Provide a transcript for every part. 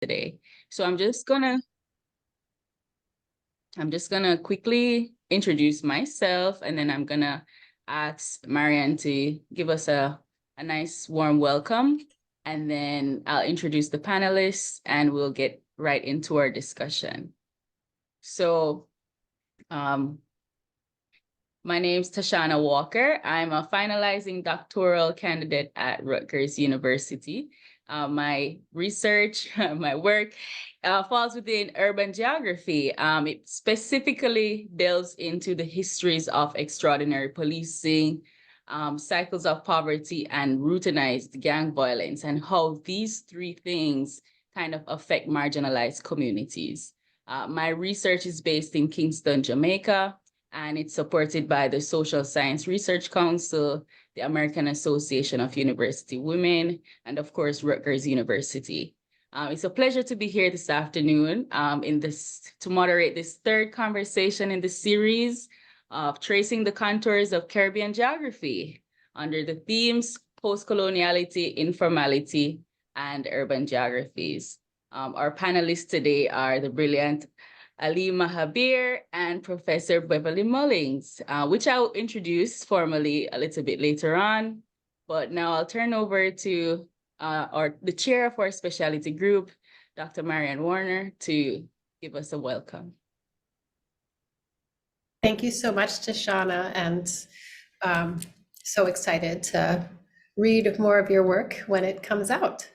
today. So I'm just gonna quickly introduce myself, and then I'm gonna ask Marianne to give us a nice warm welcome, and then I'll introduce the panelists and we'll get right into our discussion. So my name's Tashanna Walker. I'm a finalizing doctoral candidate at Rutgers University. My research, my work falls within urban geography. It specifically delves into the histories of extraordinary policing, cycles of poverty, and routinized gang violence, and how these three things kind of affect marginalized communities. My research is based in Kingston, Jamaica, and it's supported by the Social Science Research Council, the American Association of University Women, and of course, Rutgers University. It's a pleasure to be here this afternoon to moderate this third conversation in the series of tracing the contours of Caribbean geography under the themes post-coloniality, informality, and urban geographies. Our panelists today are the brilliant Aleem Mahabir and Professor Beverly Mullings, which I'll introduce formally a little bit later on. But now I'll turn over to the chair of our specialty group, Dr. Marianne Warner, to give us a welcome. Thank you so much, Tashanna, and so excited to read more of your work when it comes out.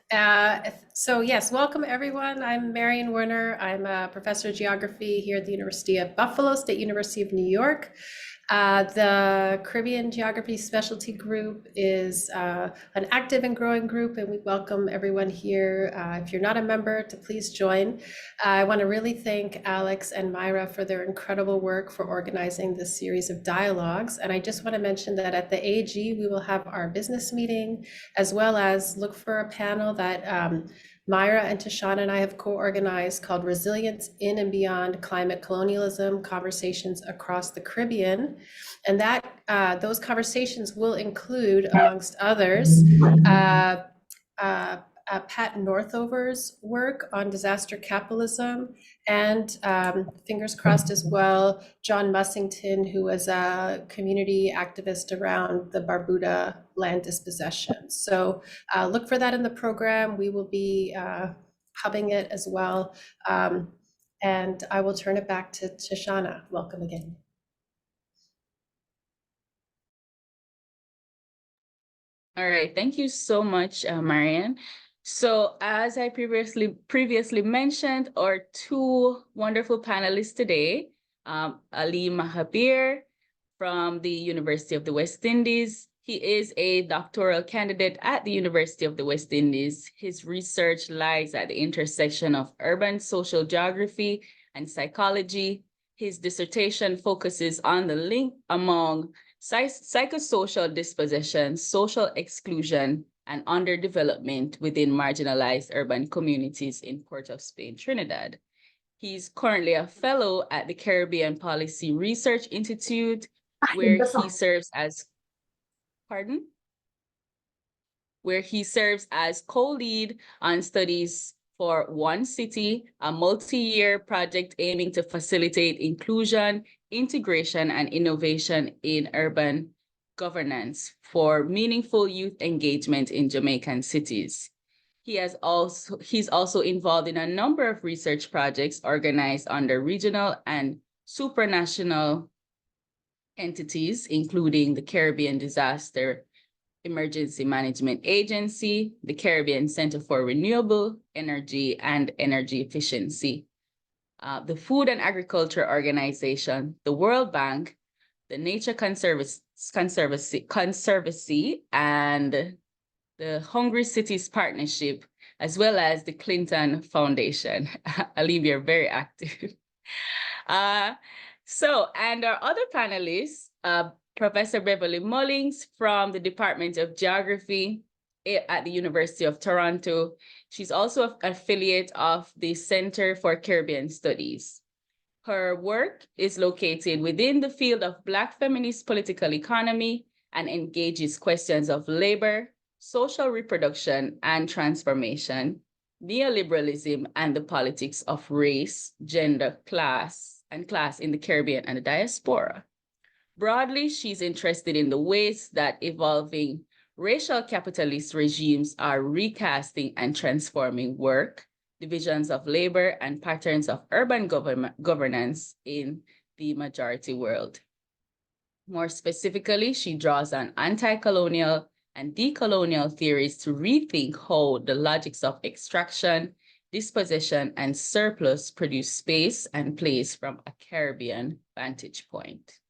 So yes, welcome everyone. I'm Marianne Warner. I'm a professor of geography here at the University of Buffalo, State University of New York. The Caribbean Geography Specialty Group is an active and growing group, and we welcome everyone here. If you're not a member, to please join. I want to really thank Alex and Myra for their incredible work for organizing this series of dialogues. And I just want to mention that at the AG, we will have our business meeting, as well as look for a panel that Myra and Tashanna and I have co-organized called Resilience in and Beyond Climate Colonialism, Conversations Across the Caribbean. And that those conversations will include, amongst others, Pat Northover's work on disaster capitalism, and fingers crossed as well, John Mussington, who was a community activist around the Barbuda land dispossession. So look for that in the program. We will be hubbing it as well. And I will turn it back to Tashanna. Welcome again. All right, thank you so much, Marianne. So as I previously mentioned, our two wonderful panelists today, Aleem Mahabir from the University of the West Indies. He is a doctoral candidate at the University of the West Indies. His research lies at the intersection of urban social geography and psychology. His dissertation focuses on the link among psychosocial dispossession, social exclusion, and underdevelopment within marginalized urban communities in Port of Spain, Trinidad. He's currently a fellow at the Caribbean Policy Research Institute, where he serves as, co-lead on studies for One City, a multi-year project aiming to facilitate inclusion, integration, and innovation in urban governance for meaningful youth engagement in Jamaican cities. He's also involved in a number of research projects organized under regional and supranational entities, including the Caribbean Disaster Emergency Management Agency, the Caribbean Center for Renewable Energy and Energy Efficiency, the Food and Agriculture Organization, the World Bank, the Nature Conservancy, and the Hungry Cities Partnership, as well as the Clinton Foundation. Aleem, you're very active. And our other panelists, Professor Beverly Mullings from the Department of Geography at the University of Toronto. She's also an affiliate of the Center for Caribbean Studies. Her work is located within the field of Black feminist political economy and engages questions of labor, social reproduction, and transformation neoliberalism and the politics of race, gender, class in the Caribbean and the diaspora. Broadly, she's interested in the ways that evolving racial capitalist regimes are recasting and transforming work, divisions of labor, and patterns of urban governance in the majority world. More specifically, she draws on anti-colonial and decolonial theories to rethink how the logics of extraction, dispossession, and surplus produce space and place from a Caribbean vantage point.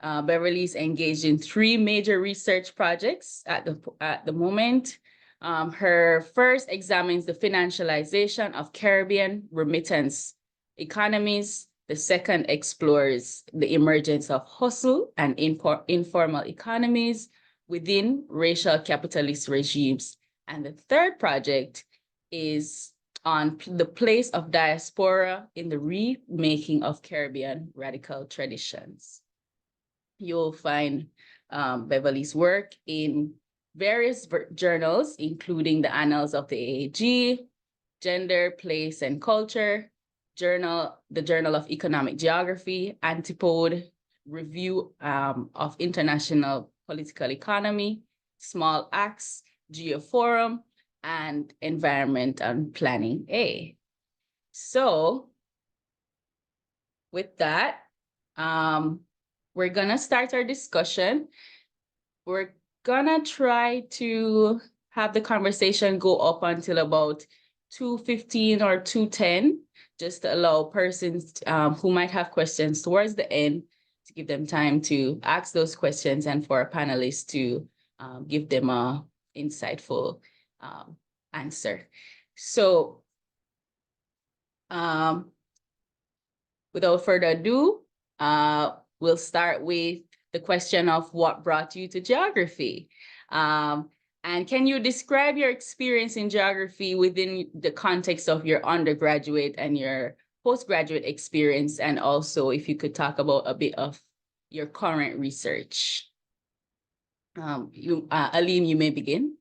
Beverly is engaged in 3 major research projects at the moment. Her first examines the financialization of Caribbean remittance economies. The second explores the emergence of hustle and informal economies within racial capitalist regimes. And the third project is on the place of diaspora in the remaking of Caribbean radical traditions. You'll find Beverly's work in various journals, including the Annals of the AAG, Gender, Place, and Culture, the Journal of Economic Geography, Antipode, Review of International Political Economy, Small Acts, Geoforum, and Environment and Planning A. So with that, we're gonna start our discussion. We're gonna try to have the conversation go up until about 2:15 or 2:10, just to allow persons who might have questions towards the end to give them time to ask those questions and for our panelists to give them a insightful answer. So without further ado, we'll start with the question of what brought you to geography. And can you describe your experience in geography within the context of your undergraduate and your postgraduate experience? And also if you could talk about a bit of your current research. Aleem, you may begin.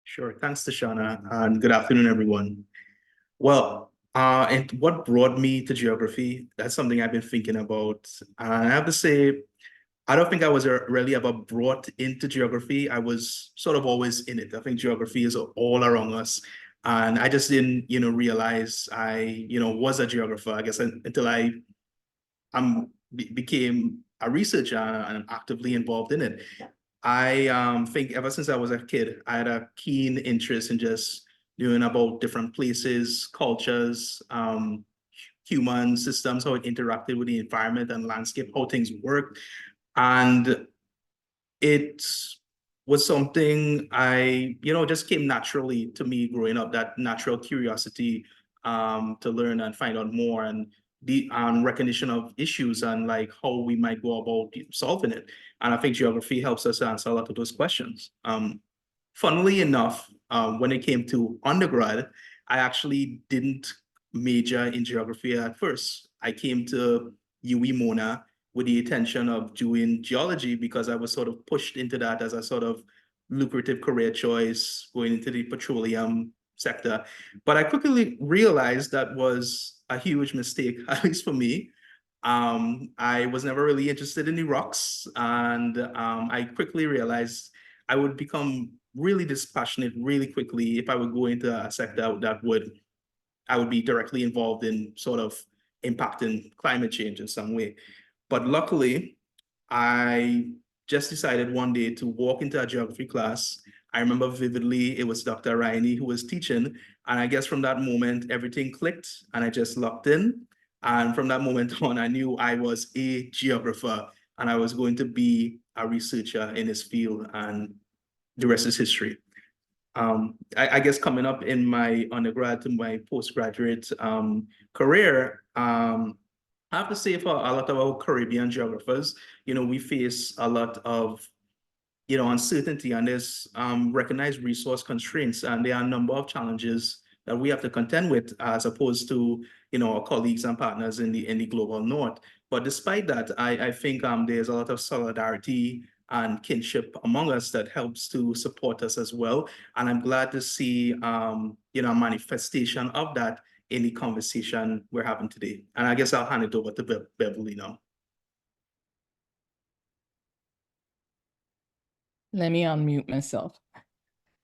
Sure, thanks, Tashanna, and good afternoon, everyone. Well, and what brought me to geography, that's something I've been thinking about. And I have to say, I don't think I was really ever brought into geography. I was sort of always in it. I think geography is all around us. And I just didn't, realize I, was a geographer, I guess, until I became a researcher and I'm actively involved in it. I think ever since I was a kid, I had a keen interest in just knowing about different places, cultures, human systems, how it interacted with the environment and landscape, how things work. And it was something I, just came naturally to me growing up, that natural curiosity to learn and find out more, and the recognition of issues and like how we might go about solving it. And I think geography helps us answer a lot of those questions. Funnily enough, when it came to undergrad, I actually didn't major in geography at first. I came to UWI Mona with the intention of doing geology because I was sort of pushed into that as a sort of lucrative career choice, going into the petroleum sector. But I quickly realized that was a huge mistake, at least for me. I was never really interested in the rocks, and I quickly realized I would become really dispassionate really quickly if I would go into a sector that I would be directly involved in sort of impacting climate change in some way. But luckily, I just decided one day to walk into a geography class. I remember vividly, it was Dr. Rainey who was teaching. And I guess from that moment, everything clicked and I just locked in. And from that moment on, I knew I was a geographer and I was going to be a researcher in this field, and the rest is history. I guess coming up in my undergrad to my postgraduate career, I have to say for a lot of our Caribbean geographers, we face a lot of, uncertainty, and there's recognized resource constraints, and there are a number of challenges that we have to contend with as opposed to, our colleagues and partners in the global north. But despite that, I think there's a lot of solidarity and kinship among us that helps to support us as well. And I'm glad to see, you know, a manifestation of that in the conversation we're having today. And I guess I'll hand it over to Beverly now. Let me unmute myself.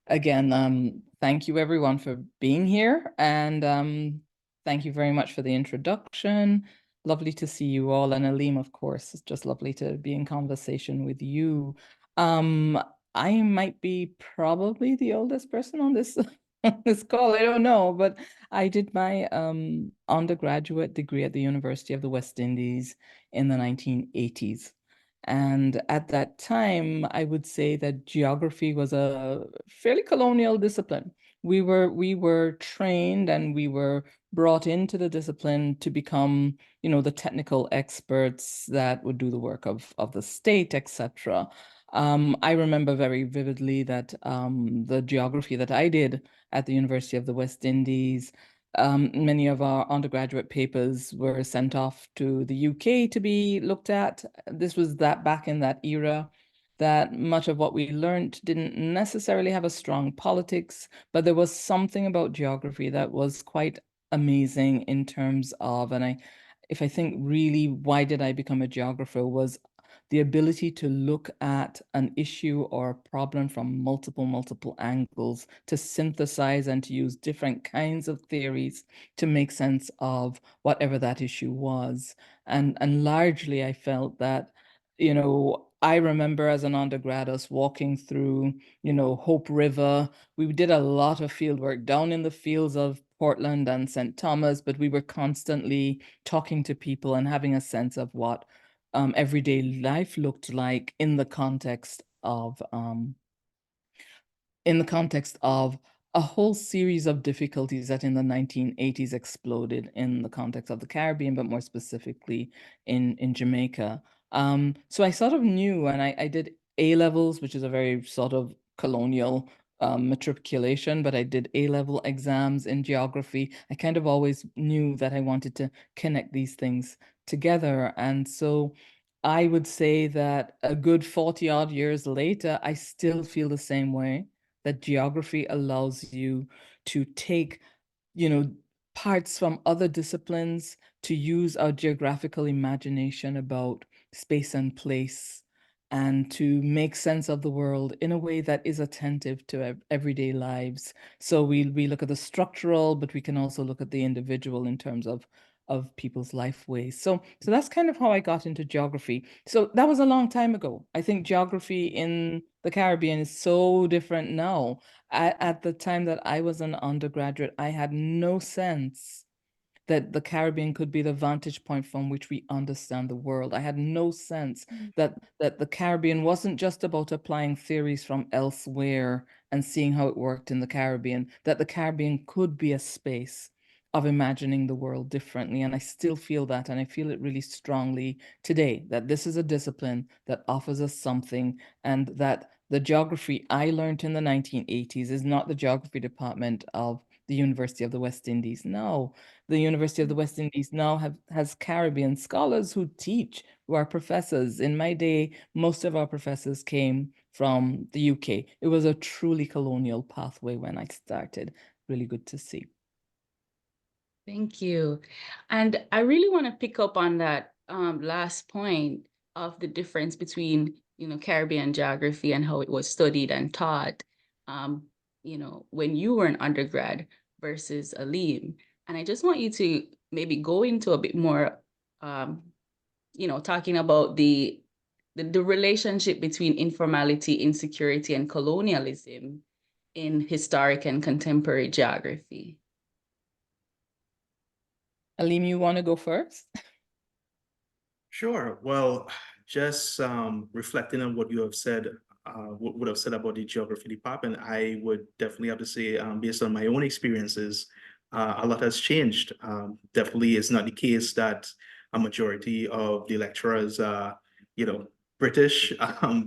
Again, thank you everyone for being here, and thank you very much for the introduction. Lovely to see you all, and Aleem, of course, it's just lovely to be in conversation with you. I might be probably the oldest person on this on this call, I don't know, but I did my undergraduate degree at the University of the West Indies in the 1980s. And at that time, I would say that geography was a fairly colonial discipline. We were trained and we were brought into the discipline to become, you know, the technical experts that would do the work of the state, etc. I remember very vividly that the geography that I did at the University of the West Indies, many of our undergraduate papers were sent off to the UK to be looked at. This was back in that era that much of what we learned didn't necessarily have a strong politics, but there was something about geography that was quite amazing in terms of, if I think really why did I become a geographer, was the ability to look at an issue or a problem from multiple angles, to synthesize and to use different kinds of theories to make sense of whatever that issue was. And largely I felt that, you know, I remember as an undergrad us walking through, you know, Hope River. We did a lot of field work down in the fields of Portland and St. Thomas, but we were constantly talking to people and having a sense of what everyday life looked like in the context of a whole series of difficulties that in the 1980s exploded in the context of the Caribbean, but more specifically in Jamaica. So I sort of knew, and I did A-levels, which is a very sort of colonial matriculation, but I did A-level exams in geography. I kind of always knew that I wanted to connect these things together. And so I would say that a good 40 odd years later, I still feel the same way, that geography allows you to take, you know, parts from other disciplines, to use our geographical imagination about space and place, and to make sense of the world in a way that is attentive to everyday lives. So we look at the structural, but we can also look at the individual in terms of people's life ways. So that's kind of how I got into geography. So that was a long time ago. I think geography in the Caribbean is so different now. At the time that I was an undergraduate, I had no sense that the Caribbean could be the vantage point from which we understand the world. I had no sense that the Caribbean wasn't just about applying theories from elsewhere and seeing how it worked in the Caribbean, that the Caribbean could be a space of imagining the world differently. And I still feel that, and I feel it really strongly today, that this is a discipline that offers us something, and that the geography I learned in the 1980s is not the geography department of the University of the West Indies. No, the University of the West Indies now has Caribbean scholars who teach, who are professors. In my day, most of our professors came from the UK. It was a truly colonial pathway when I started. Really good to see. Thank you. And I really want to pick up on that last point of the difference between, you know, Caribbean geography and how it was studied and taught, you know, when you were an undergrad versus Aleem. And I just want you to maybe go into a bit more, you know, talking about the relationship between informality, insecurity, and colonialism in historic and contemporary geography. Aleem, you want to go first? Sure. Well, just reflecting on what you have said, would have said about the geography department, I would definitely have to say, based on my own experiences, a lot has changed. Definitely, it's not the case that a majority of the lecturers are, you know, British.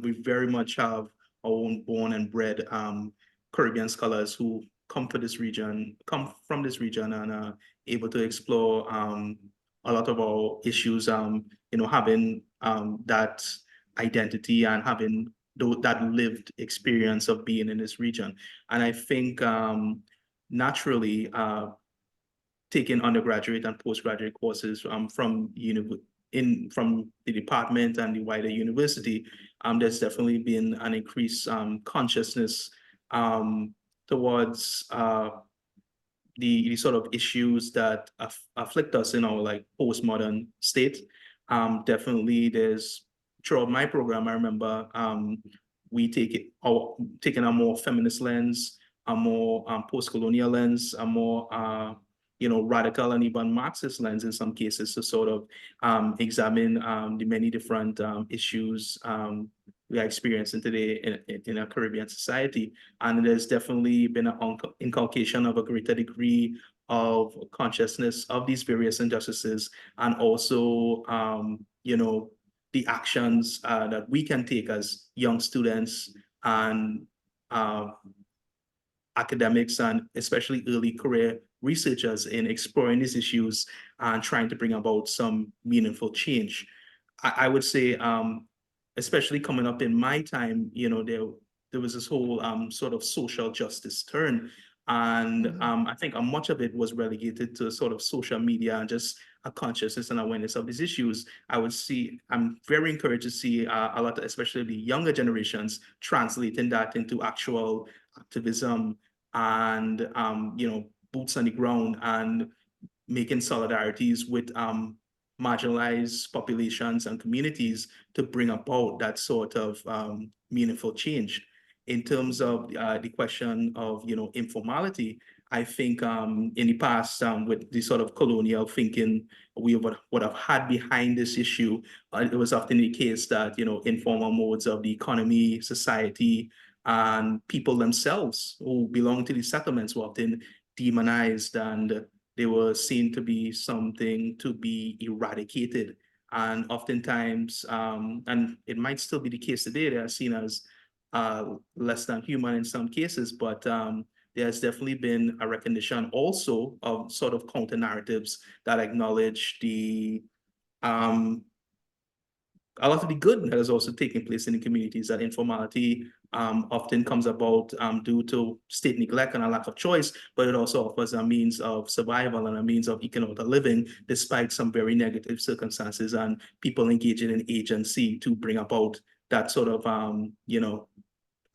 We very much have our own born and bred Caribbean scholars who come from this region, and are able to explore a lot of our issues. You know, having that identity and having that lived experience of being in this region. And I think naturally, taking undergraduate and postgraduate courses from the department and the wider university, there's definitely been an increased consciousness towards the sort of issues that afflict us in our like postmodern state. Definitely there's, throughout my program, I remember we taking a more feminist lens, a more post-colonial lens, a more radical and even Marxist lens in some cases to sort of examine the many different issues we are experiencing today in a Caribbean society. And there's definitely been an inculcation of a greater degree of consciousness of these various injustices, and also, the actions that we can take as young students and academics, and especially early career researchers, in exploring these issues and trying to bring about some meaningful change. I would say, especially coming up in my time, there was this whole sort of social justice turn. And I think much of it was relegated to sort of social media and just a consciousness and awareness of these issues. I'm very encouraged to see a lot, especially the younger generations, translating that into actual activism and, boots on the ground, and making solidarities with marginalized populations and communities to bring about that sort of meaningful change. In terms of the question of, informality, I think in the past, with the sort of colonial thinking we would have had behind this issue, it was often the case that, informal modes of the economy, society, and people themselves who belong to the settlements were often demonized, and they were seen to be something to be eradicated. And oftentimes, and it might still be the case today, they are seen as less than human in some cases, but there's definitely been a recognition also of sort of counter narratives that acknowledge a lot of the good that is also taking place in the communities. That informality often comes about due to state neglect and a lack of choice, but it also offers a means of survival and a means of economic living, despite some very negative circumstances and people engaging in agency to bring about that sort of,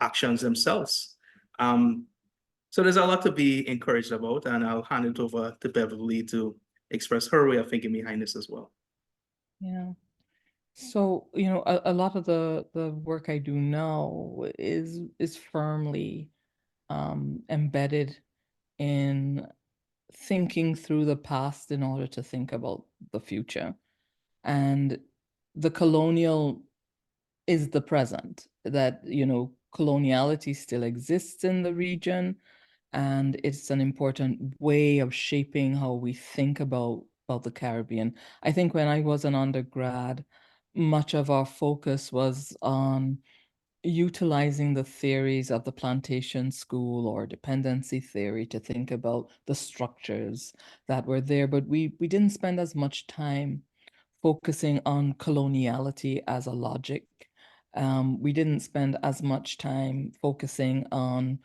actions themselves. So there's a lot to be encouraged about, and I'll hand it over to Beverly to express her way of thinking behind this as well. Yeah. So, a lot of the work I do now is firmly embedded in thinking through the past in order to think about the future. And the colonial is the present, that, coloniality still exists in the region, and it's an important way of shaping how we think about the Caribbean. I think when I was an undergrad, much of our focus was on utilizing the theories of the plantation school or dependency theory to think about the structures that were there, but we didn't spend as much time focusing on coloniality as a logic. We didn't spend as much time focusing on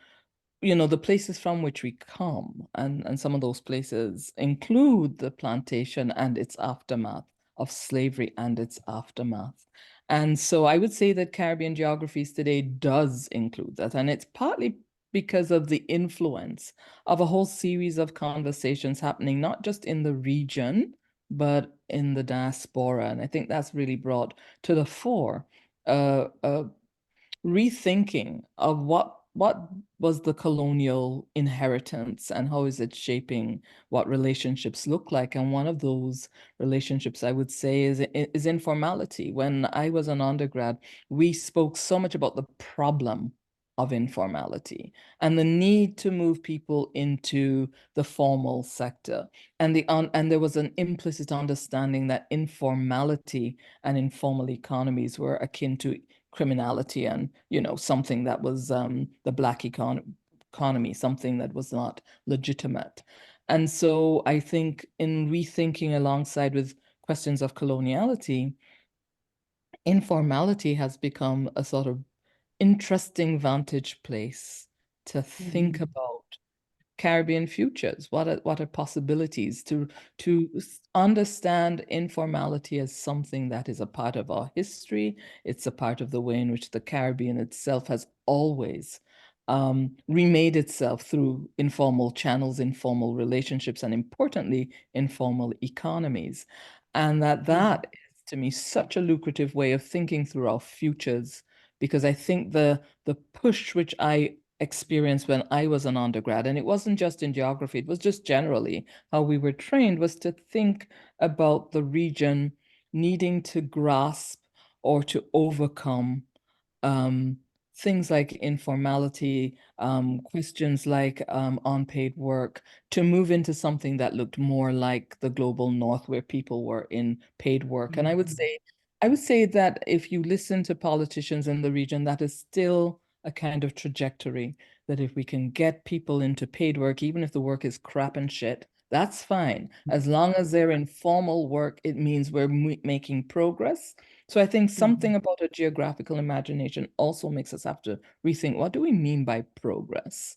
the places from which we come, and some of those places include the plantation and its aftermath, of slavery and its aftermath. And so I would say that Caribbean Geographies today does include that, and it's partly because of the influence of a whole series of conversations happening, not just in the region, but in the diaspora. And I think that's really brought to the fore rethinking of what was the colonial inheritance and how is it shaping what relationships look like. And one of those relationships, I would say, is informality. When I was an undergrad, we spoke so much about the problem of informality and the need to move people into the formal sector. And there was an implicit understanding that informality and informal economies were akin to criminality and, something that was the Black economy, something that was not legitimate. And so I think in rethinking alongside with questions of coloniality, informality has become a sort of interesting vantage place to think about Caribbean futures. What are possibilities to understand informality as something that is a part of our history. It's a part of the way in which the Caribbean itself has always remade itself through informal channels, informal relationships, and importantly, informal economies. And that is, to me, such a lucrative way of thinking through our futures, because I think the push which I experienced when I was an undergrad, and it wasn't just in geography, it was just generally how we were trained, was to think about the region needing to grasp or to overcome things like informality, questions like unpaid work, to move into something that looked more like the global north, where people were in paid work. And I would say that if you listen to politicians in the region, that is still a kind of trajectory, that if we can get people into paid work, even if the work is crap and shit, that's fine. As long as they're in formal work, it means we're making progress. So I think something about a geographical imagination also makes us have to rethink, what do we mean by progress?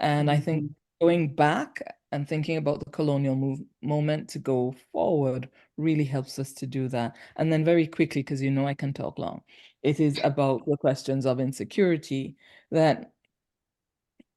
And I think going back and thinking about the colonial moment to go forward really helps us to do that. And then very quickly, because you know I can talk long, it is about the questions of insecurity that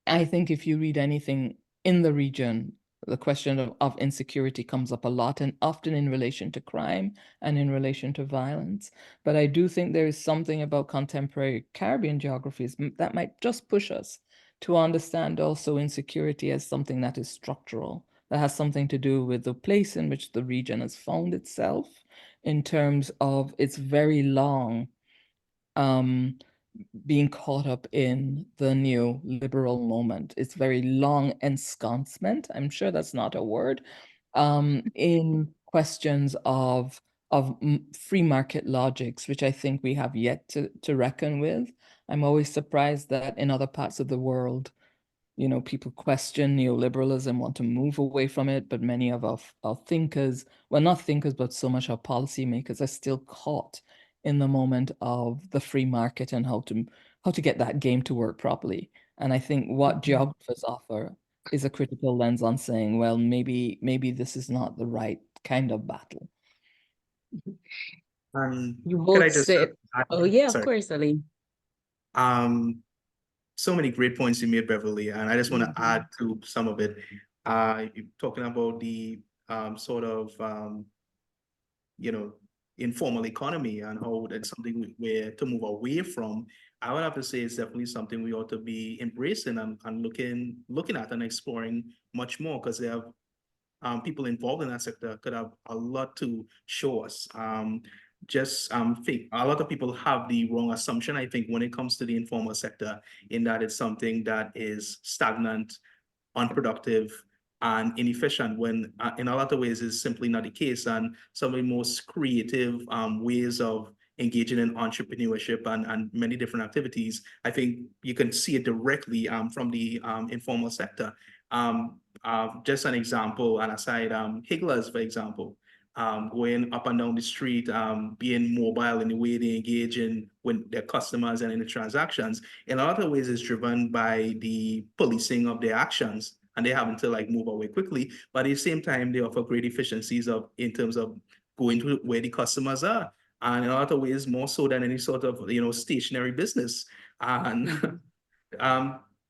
I think if you read anything in the region, the question of insecurity comes up a lot, and often in relation to crime and in relation to violence. But I do think there is something about contemporary Caribbean geographies that might just push us to understand also insecurity as something that is structural, that has something to do with the place in which the region has found itself in terms of its very long being caught up in the neoliberal moment. It's very long ensconcement, I'm sure that's not a word, in questions of free market logics, which I think we have yet to reckon with. I'm always surprised that in other parts of the world, people question neoliberalism, want to move away from it, but many of our thinkers, well, not thinkers, but so much our policymakers are still caught in the moment of the free market and how to get that game to work properly. And I think what geographers offer is a critical lens on saying, well, maybe this is not the right kind of battle. You Could both I just said, oh yeah, of sorry. course, Aleem. So many great points you made, Beverly, and I just want to add to some of it. You're talking about the sort of informal economy and how that's something we're to move away from. I would have to say it's definitely something we ought to be embracing and looking at and exploring much more, because there have people involved in that sector could have a lot to show us. Think a lot of people have the wrong assumption, I think, when it comes to the informal sector, in that it's something that is stagnant, unproductive, and inefficient, when in a lot of ways is simply not the case. And some of the most creative ways of engaging in entrepreneurship and many different activities, I think you can see it directly from the informal sector. Just an example, and aside, higglers, for example, going up and down the street, being mobile in the way they engage in with their customers and in the transactions, in a lot of ways is driven by the policing of their actions, and they having to move away quickly. But at the same time, they offer great efficiencies in terms of going to where the customers are, and in a lot of ways more so than any sort of stationary business. And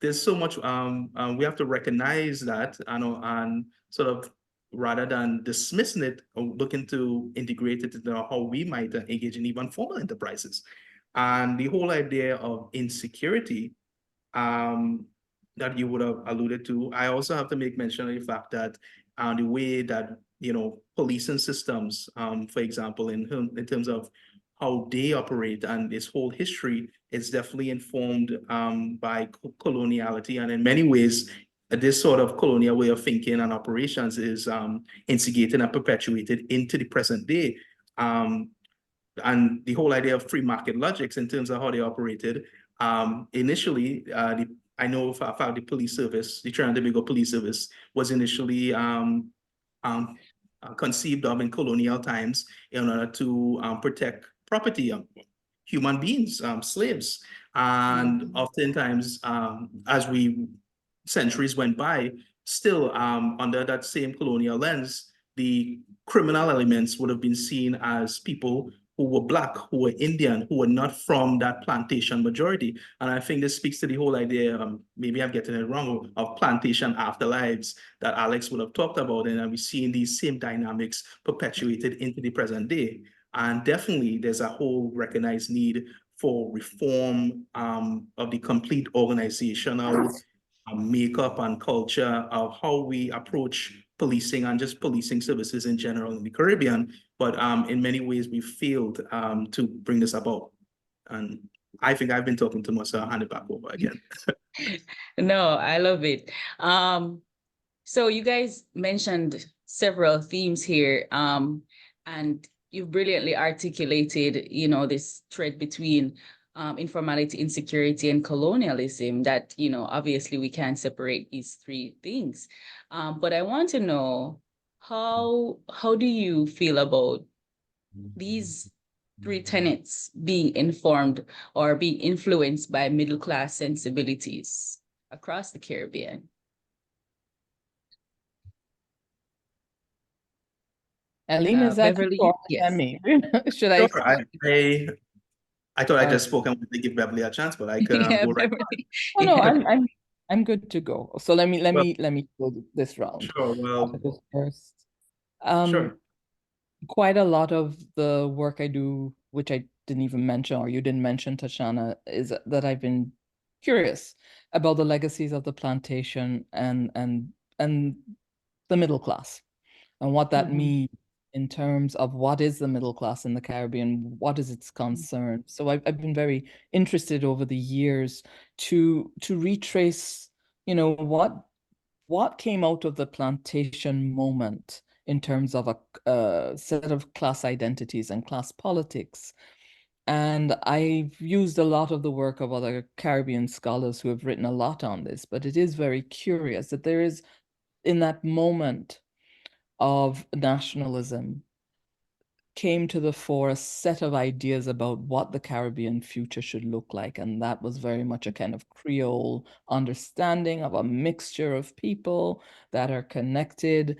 there's so much we have to recognize that, and sort of, rather than dismissing it, looking to integrate it into how we might engage in even formal enterprises. And the whole idea of insecurity that you would have alluded to, I also have to make mention of the fact that the way that policing systems, for example, in terms of how they operate and its whole history, is definitely informed by coloniality, and in many ways this sort of colonial way of thinking and operations is instigated and perpetuated into the present day. And the whole idea of free market logics in terms of how they operated, initially, I know for a fact the police service, the Trinidad and Tobago Police Service, was initially conceived of in colonial times in order to protect property, human beings, slaves. And oftentimes, as centuries went by, still under that same colonial lens, the criminal elements would have been seen as people who were Black, who were Indian, who were not from that plantation majority. And I think this speaks to the whole idea, maybe I'm getting it wrong, of plantation afterlives that Alex would have talked about. And we're seeing these same dynamics perpetuated into the present day. And definitely there's a whole recognized need for reform of the complete organizational makeup and culture of how we approach policing and just policing services in general in the Caribbean. But in many ways, we failed to bring this about. And I think I've been talking too much, so I'll hand it back over again. No, I love it. So you guys mentioned several themes here, and you've brilliantly articulated, this thread between informality, insecurity, and colonialism that, obviously we can't separate these three things. But I want to know, how do you feel about these three tenets being informed or being influenced by middle-class sensibilities across the Caribbean? Aleem, is that Beverly? you or Yes. me? Should I? Sure, I thought I just spoke and wanted to give Beverly a chance, but I can Yeah, go right. Beverly. Oh no, Yeah. I'm good to go. So let me go this round. Sure, well, First. sure. Quite a lot of the work I do, which I didn't even mention, or you didn't mention, Tashanna, is that I've been curious about the legacies of the plantation and the middle class, and what that means in terms of what is the middle class in the Caribbean, what is its concern. So I've been very interested over the years to retrace, what came out of the plantation moment in terms of a set of class identities and class politics. And I've used a lot of the work of other Caribbean scholars who have written a lot on this, but it is very curious that there is, in that moment of nationalism, came to the fore a set of ideas about what the Caribbean future should look like. And that was very much a kind of Creole understanding of a mixture of people that are connected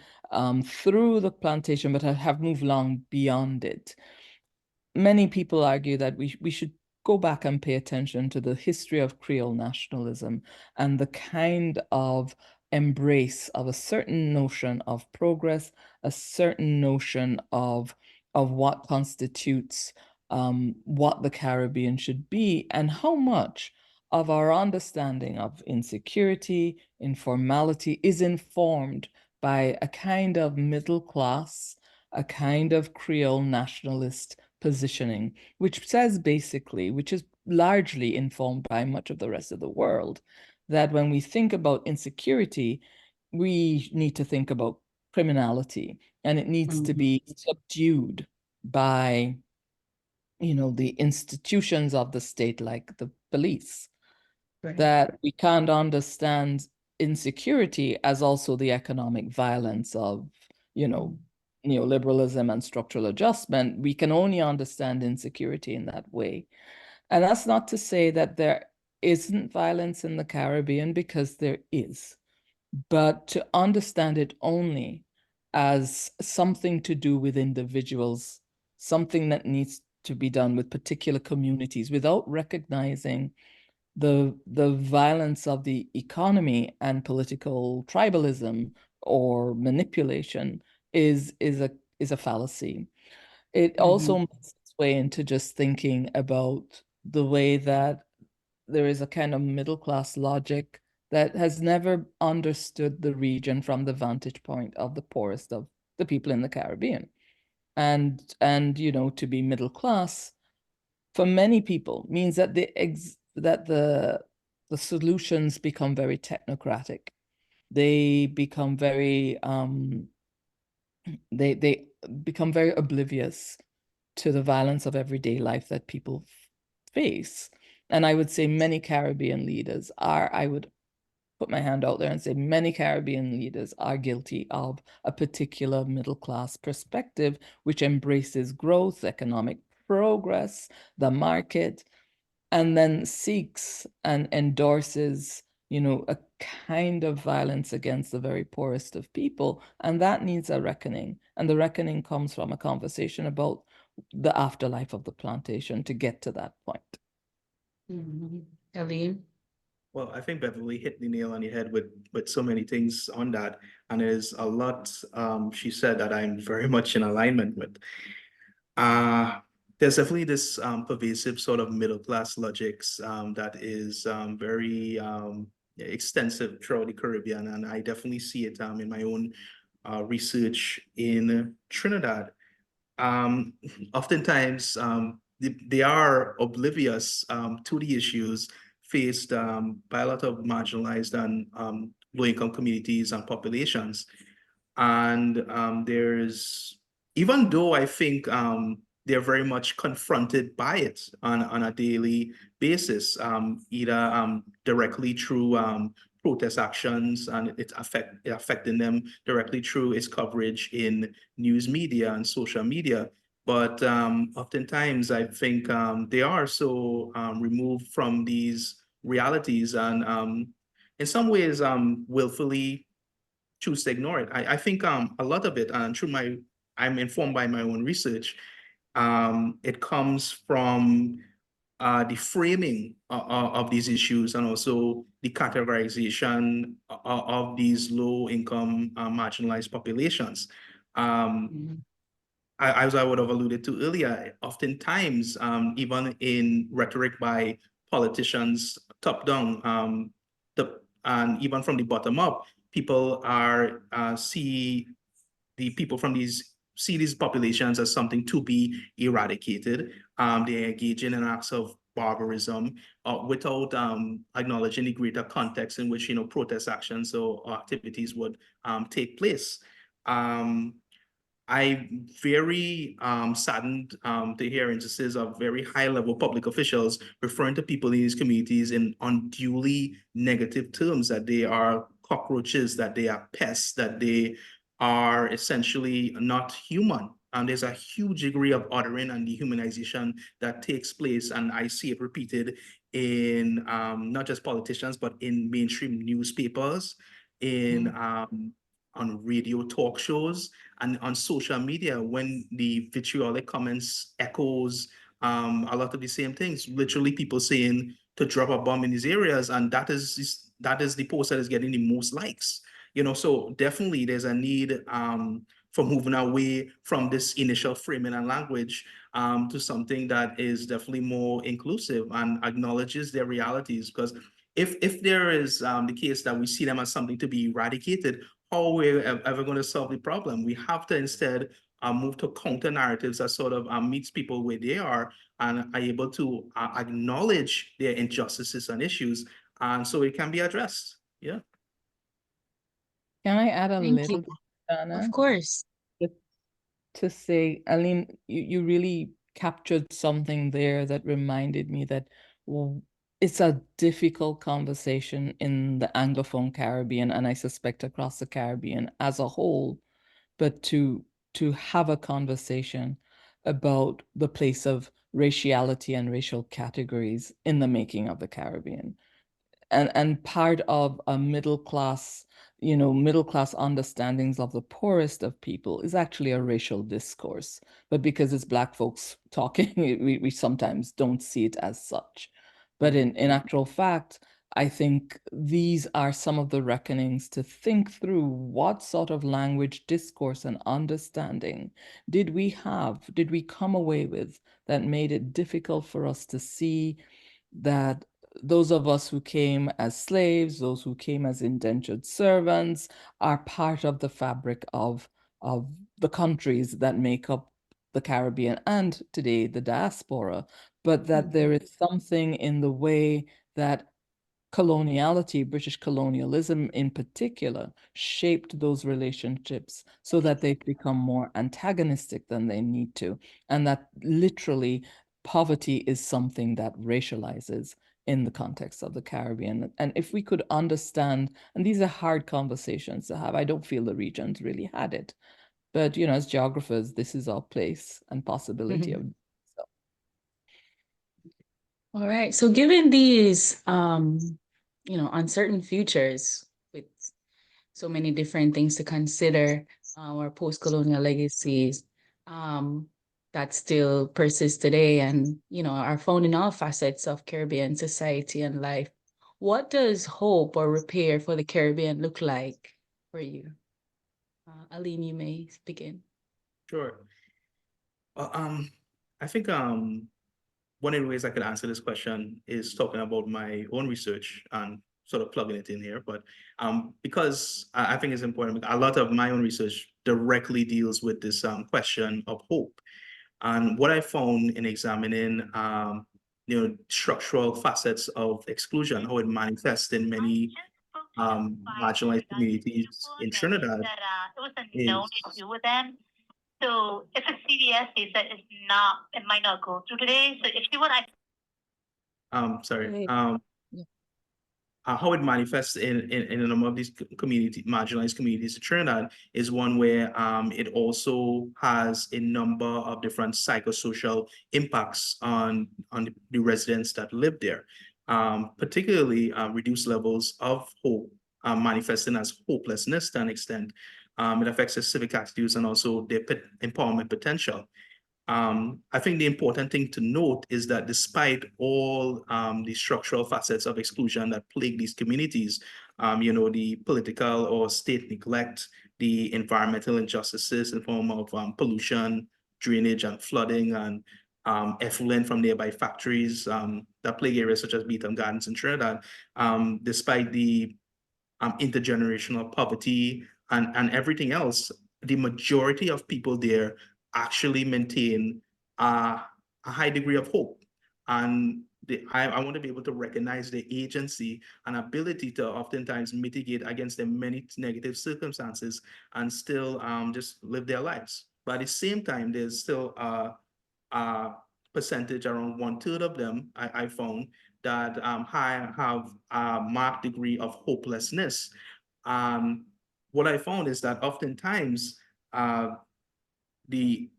through the plantation, but have moved long beyond it. Many people argue that we should go back and pay attention to the history of Creole nationalism and the kind of embrace of a certain notion of progress, a certain notion of what constitutes what the Caribbean should be, and how much of our understanding of insecurity, informality is informed by a kind of middle class, a kind of Creole nationalist positioning, which says basically, which is largely informed by much of the rest of the world, that when we think about insecurity, we need to think about criminality, and it needs to be subdued by, the institutions of the state, like the police. Right. That we can't understand insecurity as also the economic violence of, neoliberalism and structural adjustment. We can only understand insecurity in that way. And that's not to say that there isn't violence in the Caribbean, because there is, but to understand it only as something to do with individuals, something that needs to be done with particular communities, without recognizing the violence of the economy and political tribalism or manipulation is a fallacy. It also makes its way into just thinking about the way that there is a kind of middle class logic that has never understood the region from the vantage point of the poorest of the people in the Caribbean. And to be middle class for many people means that the solutions become very technocratic. They become very they become very oblivious to the violence of everyday life that people face. And I would say many Caribbean leaders are, I would put my hand out there and say many Caribbean leaders are guilty of a particular middle class perspective, which embraces growth, economic progress, the market, and then seeks and endorses, a kind of violence against the very poorest of people. And that needs a reckoning. And the reckoning comes from a conversation about the afterlife of the plantation to get to that point. Aleem? Well, I think Beverly hit the nail on the head with so many things on that. And there's a lot she said that I'm very much in alignment with. There's definitely this pervasive sort of middle class logics that is very extensive throughout the Caribbean, and I definitely see it in my own research in Trinidad. Oftentimes, they are oblivious to the issues faced by a lot of marginalized and low-income communities and populations. And there's, even though I think they're very much confronted by it on a daily basis, either directly through protest actions, and it affecting them directly through its coverage in news media and social media. But oftentimes I think they are so removed from these realities, and in some ways willfully choose to ignore it. I think a lot of it, and I'm informed by my own research, it comes from the framing of these issues, and also the categorization of these low-income marginalized populations. As I would have alluded to earlier, oftentimes, even in rhetoric by politicians top down, and even from the bottom up, people are see these populations as something to be eradicated. They engage in acts of barbarism without acknowledging the greater context in which protest actions or activities would take place. I'm very saddened to hear instances of very high-level public officials referring to people in these communities in unduly negative terms, that they are cockroaches, that they are pests, that they are essentially not human. And there's a huge degree of othering and dehumanization that takes place, and I see it repeated in not just politicians, but in mainstream newspapers, in on radio talk shows, and on social media, when the vitriolic comments echoes a lot of the same things. Literally people saying to drop a bomb in these areas, and that is the post that is getting the most likes. So definitely there's a need for moving away from this initial framing and language to something that is definitely more inclusive and acknowledges their realities. Because if there is the case that we see them as something to be eradicated, how are we ever going to solve the problem? We have to instead move to counter narratives that sort of meets people where they are and are able to acknowledge their injustices and issues, and so it can be addressed. Yeah. Can I add a Thank little you. bit, Tashanna? Of course. To say, Aleem, you really captured something there that reminded me that it's a difficult conversation in the Anglophone Caribbean, and I suspect across the Caribbean as a whole, but to have a conversation about the place of raciality and racial categories in the making of the Caribbean. And part of a middle class understandings of the poorest of people is actually a racial discourse. But because it's Black folks talking, we sometimes don't see it as such. But in actual fact, I think these are some of the reckonings to think through what sort of language, discourse, and understanding did we come away with that made it difficult for us to see that those of us who came as slaves, those who came as indentured servants, are part of the fabric of the countries that make up the Caribbean and today the diaspora, but that there is something in the way that coloniality, British colonialism in particular, shaped those relationships so that they've become more antagonistic than they need to, and that literally poverty is something that racializes in the context of the Caribbean. And if we could understand, and these are hard conversations to have, I don't feel the regions really had it. But, as geographers, this is our place and possibility of so. All right. So given these, uncertain futures with so many different things to consider, our post-colonial legacies, that still persist today and, are found in all facets of Caribbean society and life. What does hope or repair for the Caribbean look like for you? Aleem, you may begin. Sure. Well, I think one of the ways I could answer this question is talking about my own research and sort of plugging it in here. But because I think it's important, a lot of my own research directly deals with this question of hope. And what I found in examining structural facets of exclusion, how it manifests in many marginalized communities in Trinidad It was a known is issue with them. So if a CVS that is not, it might not go through today. So if you would, sorry. Yeah. How it manifests in a number of these marginalized communities in Trinidad is one where it also has a number of different psychosocial impacts on the residents that live there, particularly reduced levels of hope, manifesting as hopelessness to an extent. It affects their civic attitudes and also their empowerment potential. I think the important thing to note is that despite all the structural facets of exclusion that plague these communities, the political or state neglect, the environmental injustices in the form of pollution, drainage and flooding, and effluent from nearby factories that plague areas such as Beetham Gardens in Trinidad, despite the intergenerational poverty and everything else, the majority of people there actually maintain a high degree of hope. And I want to be able to recognize the agency and ability to oftentimes mitigate against the many negative circumstances and still just live their lives. But at the same time, there's still a percentage, around 1/3 of them, I found, that have a marked degree of hopelessness. What I found is that oftentimes the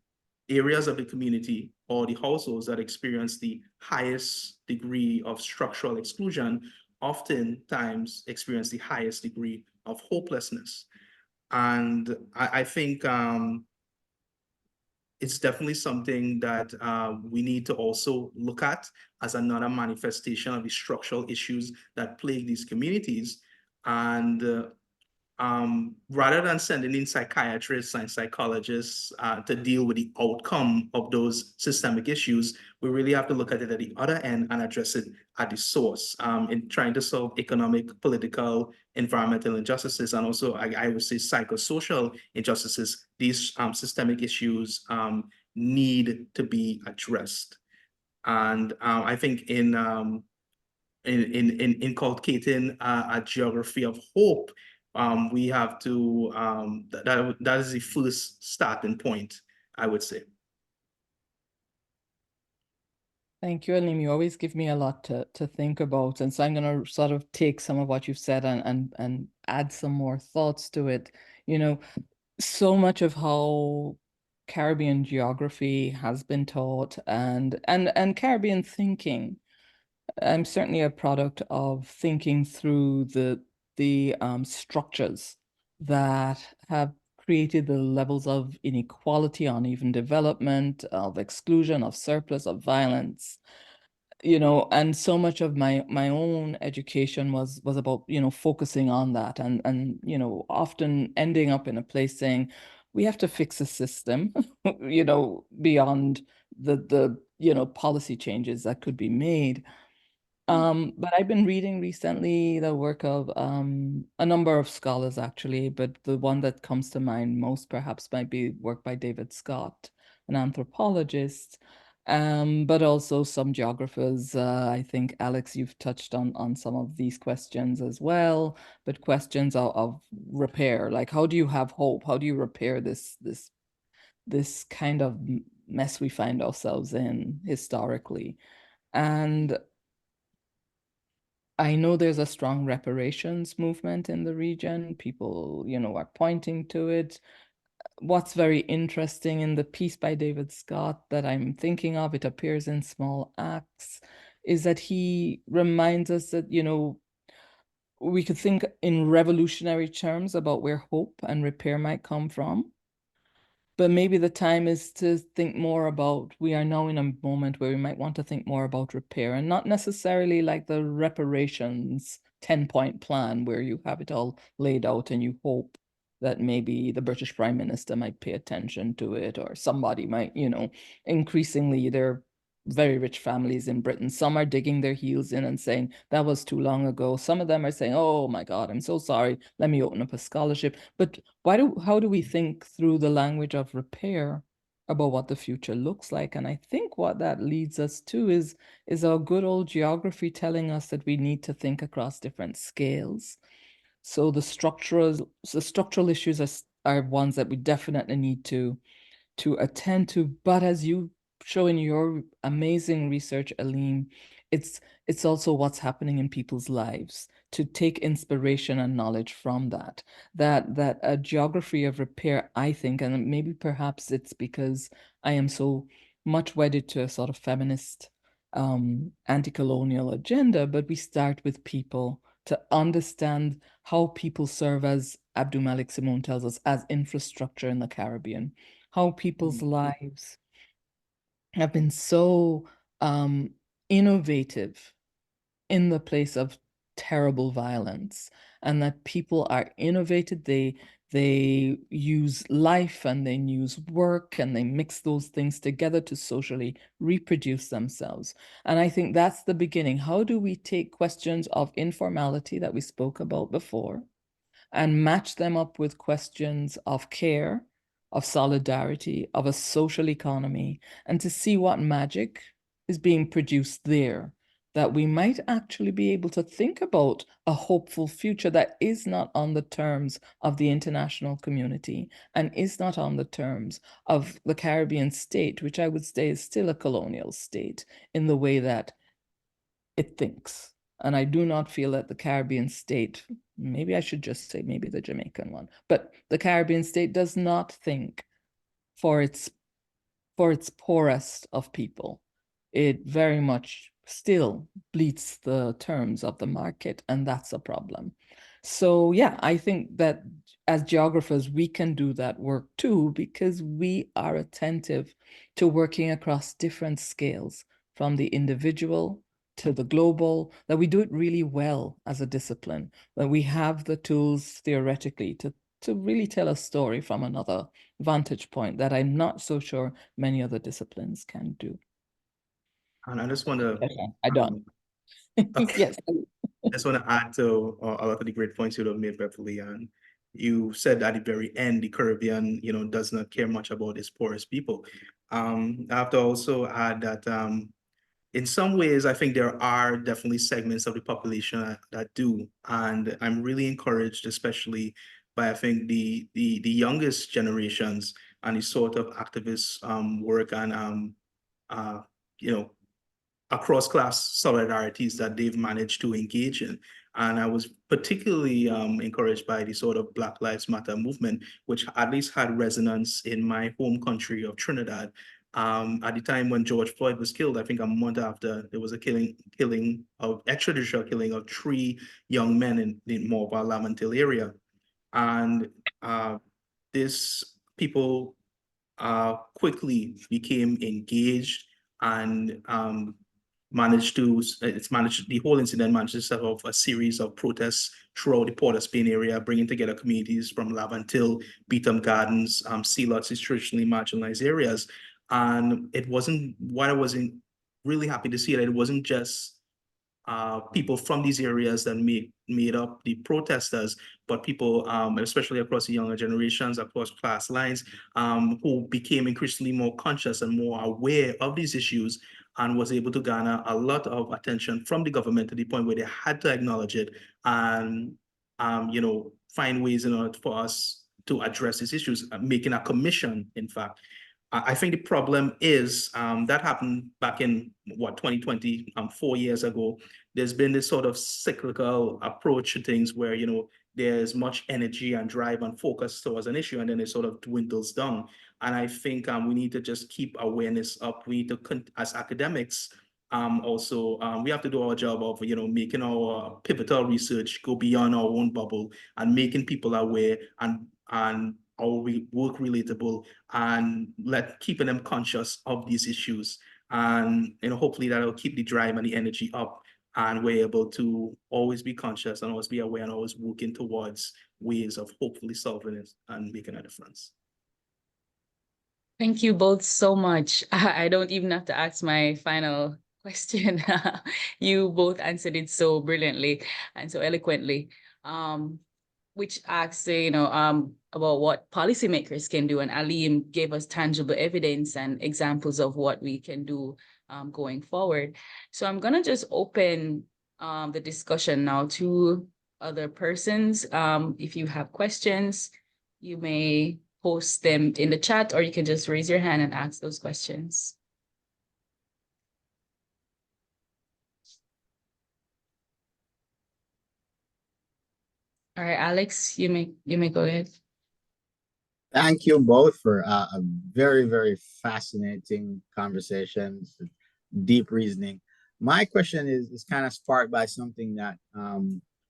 areas of the community or the households that experience the highest degree of structural exclusion oftentimes experience the highest degree of hopelessness. And I think it's definitely something that we need to also look at as another manifestation of the structural issues that plague these communities. And rather than sending in psychiatrists and psychologists to deal with the outcome of those systemic issues, we really have to look at it at the other end and address it at the source in trying to solve economic, political, environmental injustices, and also I would say psychosocial injustices. These systemic issues need to be addressed. And I think in inculcating a geography of hope, we have to, that is the first starting point, I would say. Thank you, Aleem. You always give me a lot to think about. And so I'm going to sort of take some of what you've said and add some more thoughts to it. So much of how Caribbean geography has been taught and Caribbean thinking. I'm certainly a product of thinking through the structures that have created the levels of inequality, uneven development, of exclusion, of surplus, of violence. And so much of my own education was about, focusing on that and often ending up in a place saying, we have to fix the system, beyond the policy changes that could be made. But I've been reading recently the work of a number of scholars, actually, but the one that comes to mind most perhaps might be work by David Scott, an anthropologist, but also some geographers. I think, Alex, you've touched on some of these questions as well, but questions of repair, like how do you have hope? How do you repair this kind of mess we find ourselves in historically? And I know there's a strong reparations movement in the region. People, are pointing to it. What's very interesting in the piece by David Scott that I'm thinking of, it appears in Small Acts, is that he reminds us that, you know, we could think in revolutionary terms about where hope and repair might come from. But maybe the time is to think more about, we are now in a moment where we might want to think more about repair, and not necessarily like the reparations 10-point plan where you have it all laid out and you hope that maybe the British Prime Minister might pay attention to it, or somebody might, you know, increasingly there very rich families in Britain. Some are digging their heels in and saying, that was too long ago. Some of them are saying, oh my God, I'm so sorry. Let me open up a scholarship. But how do we think through the language of repair about what the future looks like? And I think what that leads us to is our good old geography telling us that we need to think across different scales. So the structural issues are ones that we definitely need to attend to. But as you show in your amazing research, Aleem, it's also what's happening in people's lives, to take inspiration and knowledge from that a geography of repair, I think, and maybe perhaps it's because I am so much wedded to a sort of feminist anti-colonial agenda, but we start with people to understand how people serve, as Abdul Malik Simone tells us, as infrastructure in the Caribbean, how people's lives have been so innovative in the place of terrible violence, and that people are innovated. They use life and they use work and they mix those things together to socially reproduce themselves. And I think that's the beginning. How do we take questions of informality that we spoke about before and match them up with questions of care, of solidarity, of a social economy, and to see what magic is being produced there, that we might actually be able to think about a hopeful future that is not on the terms of the international community and is not on the terms of the Caribbean state, which I would say is still a colonial state in the way that it thinks. And I do not feel that the Caribbean state, maybe I should just say maybe the Jamaican one, but the Caribbean state does not think for its poorest of people. It very much still bleeds the terms of the market, and that's a problem. So yeah, I think that as geographers, we can do that work too, because we are attentive to working across different scales, from the individual to the global, that we do it really well as a discipline, that we have the tools theoretically to really tell a story from another vantage point that I'm not so sure many other disciplines can do. And I just want to, I don't. Yes. I just want to add to a lot of the great points you have made, Beverly. And you said at the very end, the Caribbean, you know, does not care much about its poorest people. I have to also add that in some ways, I think there are definitely segments of the population that do. And I'm really encouraged, especially by, I think, the youngest generations and the sort of activist work and, you know, across class solidarities that they've managed to engage in. And I was particularly encouraged by the sort of Black Lives Matter movement, which at least had resonance in my home country of Trinidad. At the time when George Floyd was killed, I think a month after, there was a extrajudicial killing of 3 young men in the Morval Lamantil area. And these people quickly became engaged and the whole incident managed to set off a series of protests throughout the Port of Spain area, bringing together communities from Lavantil, Beetham Gardens, Sea Lots, these traditionally marginalized areas. And it wasn't, what I wasn't really happy to see, that it wasn't just people from these areas that made up the protesters, but people, especially across the younger generations, across class lines, who became increasingly more conscious and more aware of these issues, and was able to garner a lot of attention from the government to the point where they had to acknowledge it and, you know, find ways in order for us to address these issues, making a commission, in fact. I think the problem is that happened back in 2020, 4 years ago. There's been this sort of cyclical approach to things where, you know, there's much energy and drive and focus towards an issue, and then it sort of dwindles down. And I think we need to just keep awareness up. We need to, as academics, Also, we have to do our job of, making our pivotal research go beyond our own bubble and making people aware and our work relatable and keeping them conscious of these issues. And, hopefully that'll keep the drive and the energy up, and we're able to always be conscious and always be aware and always working towards ways of hopefully solving it and making a difference. Thank you both so much. I don't even have to ask my final question. You both answered it so brilliantly and so eloquently, which asks, about what policymakers can do. And Aleem gave us tangible evidence and examples of what we can do going forward. So I'm gonna just open the discussion now to other persons. If you have questions, you may post them in the chat, or you can just raise your hand and ask those questions. All right, Alex, you may go ahead. Thank you both for a very, very fascinating conversation, deep reasoning. My question is kind of sparked by something that I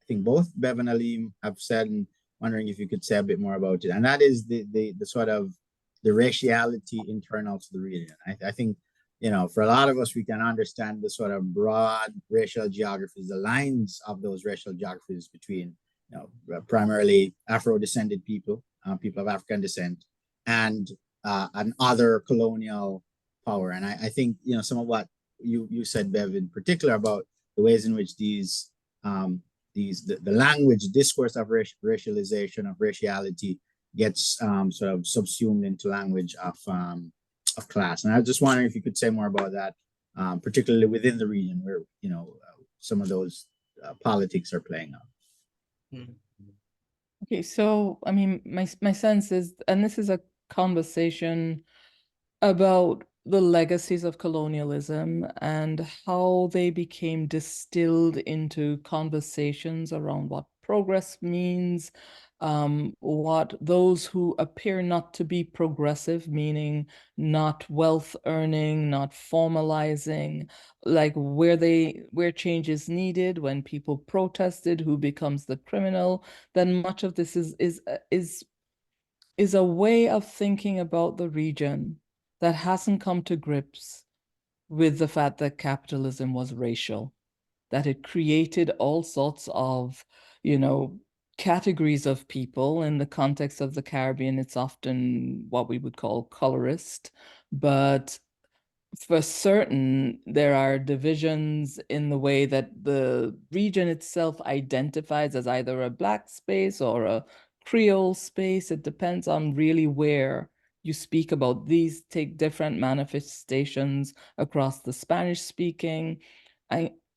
think both Bev and Aleem have said, and wondering if you could say a bit more about it. And that is the sort of the raciality internal to the region. I think, for a lot of us, we can understand the sort of broad racial geographies, the lines of those racial geographies between, primarily Afro-descended people, people of African descent, and an other colonial power. And I think, some of what you said, Bev, in particular, about the ways in which the language discourse of racialization, of raciality, gets sort of subsumed into language of class. And I was just wondering if you could say more about that, particularly within the region where, some of those politics are playing out. Okay, so I mean, my sense is, and this is a conversation about the legacies of colonialism and how they became distilled into conversations around what progress means, what those who appear not to be progressive, meaning not wealth earning, not formalizing, like where change is needed, when people protested, who becomes the criminal, then much of this is a way of thinking about the region that hasn't come to grips with the fact that capitalism was racial, that it created all sorts of, categories of people. In the context of the Caribbean, it's often what we would call colorist, but for certain, there are divisions in the way that the region itself identifies as either a Black space or a Creole space. It depends on really where you speak about. These take different manifestations across the Spanish-speaking,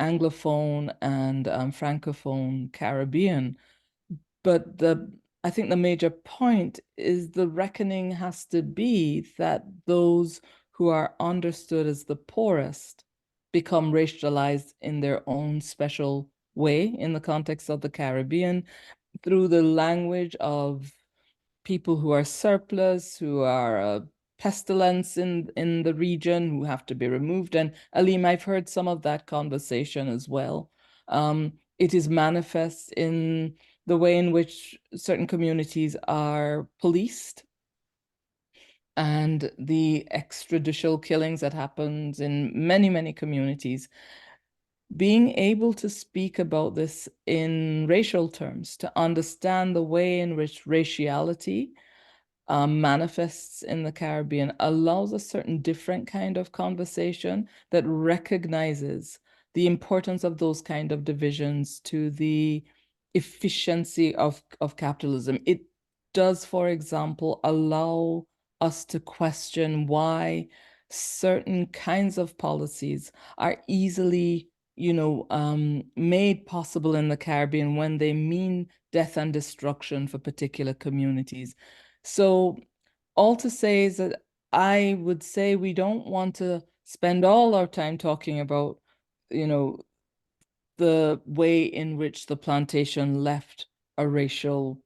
Anglophone, and Francophone Caribbean. But I think the major point is the reckoning has to be that those who are understood as the poorest become racialized in their own special way in the context of the Caribbean through the language of people who are surplus, who are a pestilence in the region, who have to be removed. And Aleem, I've heard some of that conversation as well. It is manifest in the way in which certain communities are policed and the extrajudicial killings that happens in many, many communities. Being able to speak about this in racial terms, to understand the way in which raciality manifests in the Caribbean, allows a certain different kind of conversation that recognizes the importance of those kind of divisions to the efficiency of capitalism. It does, for example, allow us to question why certain kinds of policies are easily made possible in the Caribbean when they mean death and destruction for particular communities. So all to say is that I would say we don't want to spend all our time talking about, the way in which the plantation left a racial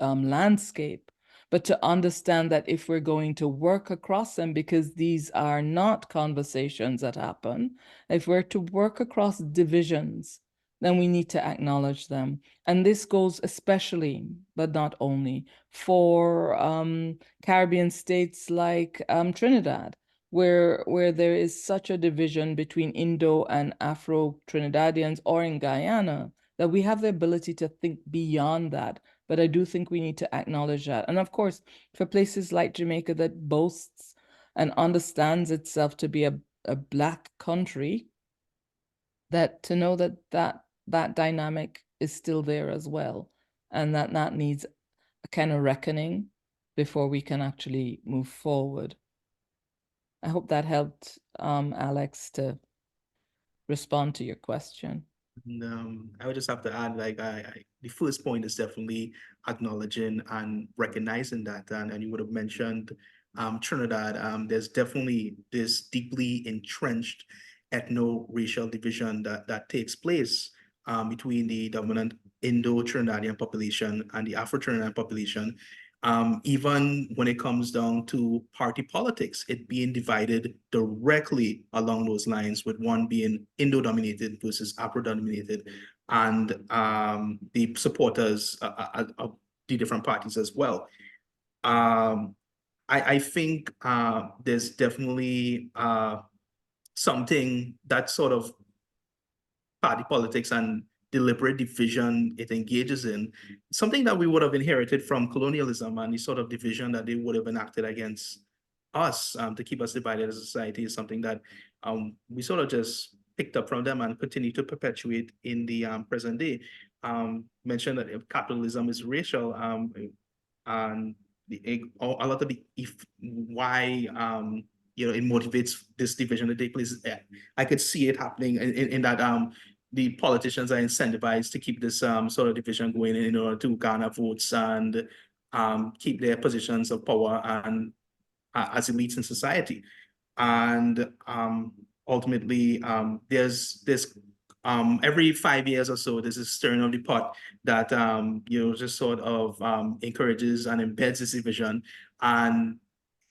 landscape, but to understand that if we're going to work across them, because these are not conversations that happen, if we're to work across divisions, then we need to acknowledge them. And this goes especially, but not only, for Caribbean states like Trinidad, where there is such a division between Indo and Afro Trinidadians, or in Guyana, that we have the ability to think beyond that. But I do think we need to acknowledge that. And of course, for places like Jamaica that boasts and understands itself to be a Black country, that to know that dynamic is still there as well, and that needs a kind of reckoning before we can actually move forward. I hope that helped, Alex, to respond to your question. And, I would just have to add, like, the first point is definitely acknowledging and recognizing that, and you would have mentioned Trinidad. There's definitely this deeply entrenched ethno-racial division that takes place between the dominant Indo-Trinidadian population and the Afro-Trinidadian population. Even when it comes down to party politics, it being divided directly along those lines, with one being Indo-dominated versus Afro-dominated, and the supporters of the different parties as well. I think there's definitely something that sort of party politics and deliberate division it engages in, something that we would have inherited from colonialism, and the sort of division that they would have enacted against us to keep us divided as a society, is something that we sort of just picked up from them and continue to perpetuate in the present day. Mentioned that capitalism is racial, and a lot of the why it motivates this division to take place. I could see it happening in that the politicians are incentivized to keep this sort of division going in order to garner votes and keep their positions of power and as elites in society. And ultimately, there's this every 5 years or so, there's a stirring of the pot that just sort of encourages and embeds this division and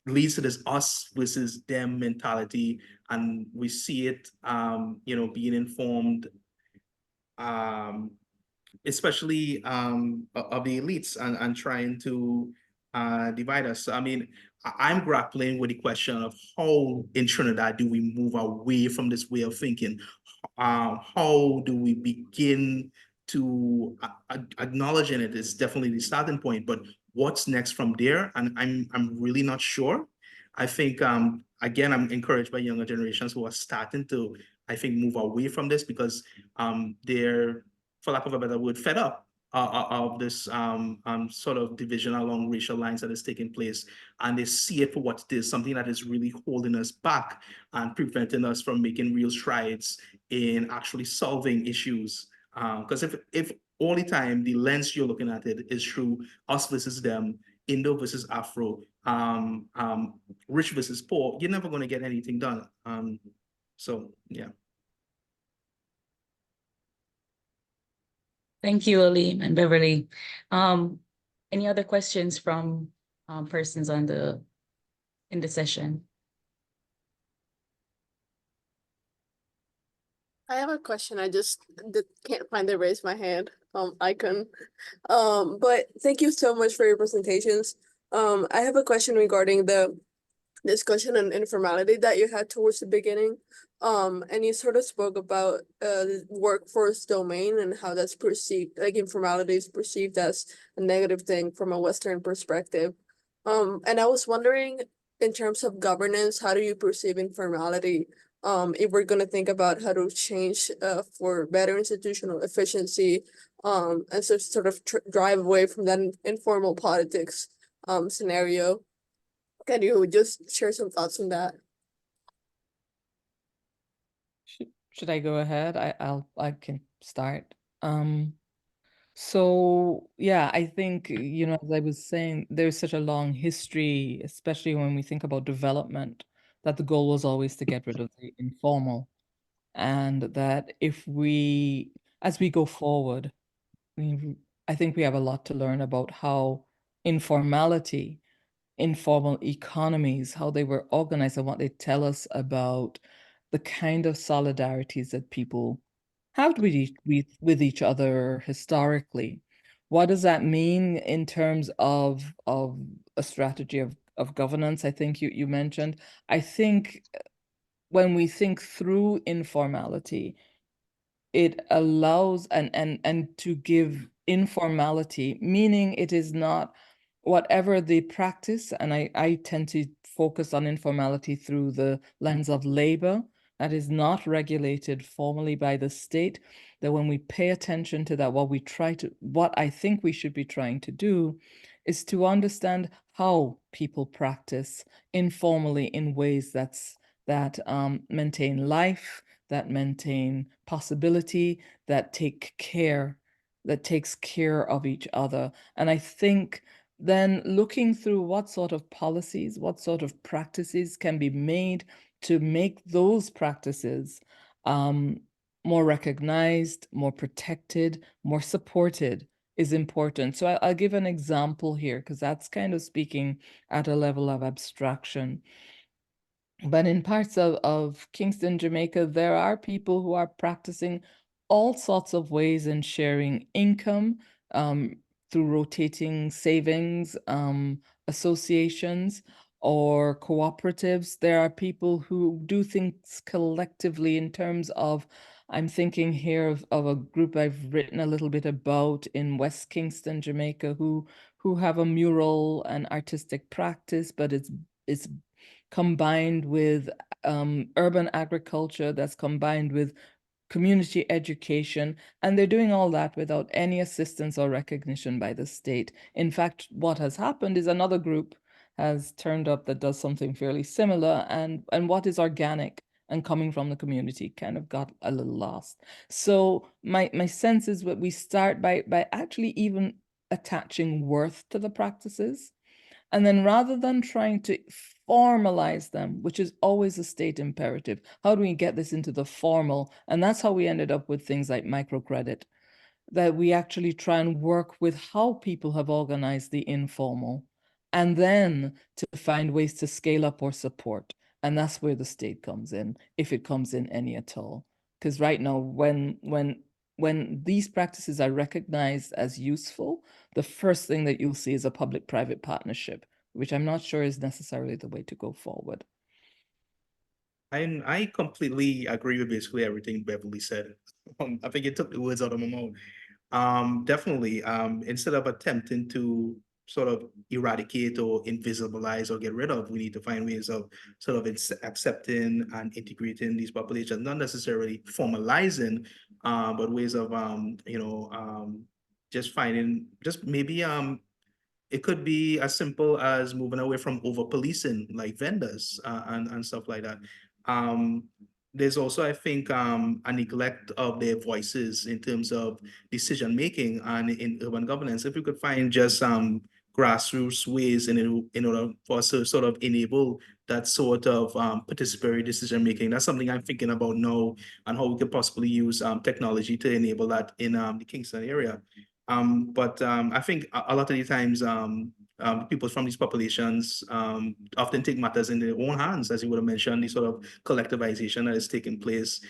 leads to this us versus them mentality. And we see it being informed especially of the elites, and trying to divide us. I mean, I'm grappling with the question of how in Trinidad do we move away from this way of thinking? How do we begin to acknowledging it is definitely the starting point, but what's next from there? And I'm really not sure. I think again, I'm encouraged by younger generations who are starting to, I think, move away from this, because they're, for lack of a better word, fed up of this sort of division along racial lines that is taking place, and they see it for what it is, something that is really holding us back and preventing us from making real strides in actually solving issues. Because if all the time the lens you're looking at it is through us versus them, Indo versus Afro, rich versus poor, you're never going to get anything done. So yeah. Thank you, Aleem and Beverly. Any other questions from persons in the session? I have a question. I just can't find the raise my hand icon. But thank you so much for your presentations. I have a question regarding the discussion on informality that you had towards the beginning. And you sort of spoke about the workforce domain and how that's perceived, like informality is perceived as a negative thing from a Western perspective. And I was wondering, in terms of governance, how do you perceive informality? If we're going to think about how to change for better institutional efficiency, and so sort of drive away from that informal politics scenario. Can you just share some thoughts on that? Should I go ahead? I can start. So yeah, I think, as I was saying, there's such a long history, especially when we think about development, that the goal was always to get rid of the informal. And that as we go forward, I think we have a lot to learn about how informality, informal economies, how they were organized, and what they tell us about the kind of solidarities that people have with each other historically. What does that mean in terms of a strategy of governance? I think you mentioned. I think when we think through informality, it allows and to give informality, meaning it is not whatever the practice, and I tend to focus on informality through the lens of labor that is not regulated formally by the state, that when we pay attention to that, what I think we should be trying to do is to understand how people practice informally in ways that maintain life, that maintain possibility, that takes care of each other. And I think then looking through what sort of policies, what sort of practices can be made to make those practices more recognized, more protected, more supported is important. So I'll give an example here, because that's kind of speaking at a level of abstraction. But in parts of Kingston, Jamaica, there are people who are practicing all sorts of ways in sharing income through rotating savings associations or cooperatives. There are people who do things collectively in terms of, I'm thinking here of a group I've written a little bit about in West Kingston, Jamaica, who have a mural and artistic practice, but it's combined with urban agriculture, that's combined with community education, and they're doing all that without any assistance or recognition by the state. In fact, what has happened is another group has turned up that does something fairly similar, and what is organic and coming from the community kind of got a little lost. So my sense is that we start by actually even attaching worth to the practices. And then rather than trying to formalize them, which is always a state imperative, how do we get this into the formal? And that's how we ended up with things like microcredit, that we actually try and work with how people have organized the informal, and then to find ways to scale up or support. And that's where the state comes in, if it comes in any at all. Because right now, when these practices are recognized as useful, the first thing that you'll see is a public-private partnership, which I'm not sure is necessarily the way to go forward. I completely agree with basically everything Beverly said. I think it took the words out of my mouth. Definitely, instead of attempting to sort of eradicate or invisibilize or get rid of, we need to find ways of sort of accepting and integrating these populations, not necessarily formalizing, but ways of, just finding, just maybe, it could be as simple as moving away from over-policing, like vendors and stuff like that. There's also, I think, a neglect of their voices in terms of decision-making and in urban governance. If we could find just grassroots ways in order for us to sort of enable that sort of participatory decision-making, that's something I'm thinking about now, and how we could possibly use technology to enable that in the Kingston area. But I think a lot of the times people from these populations often take matters in their own hands, as you would have mentioned, the sort of collectivization that is taking place.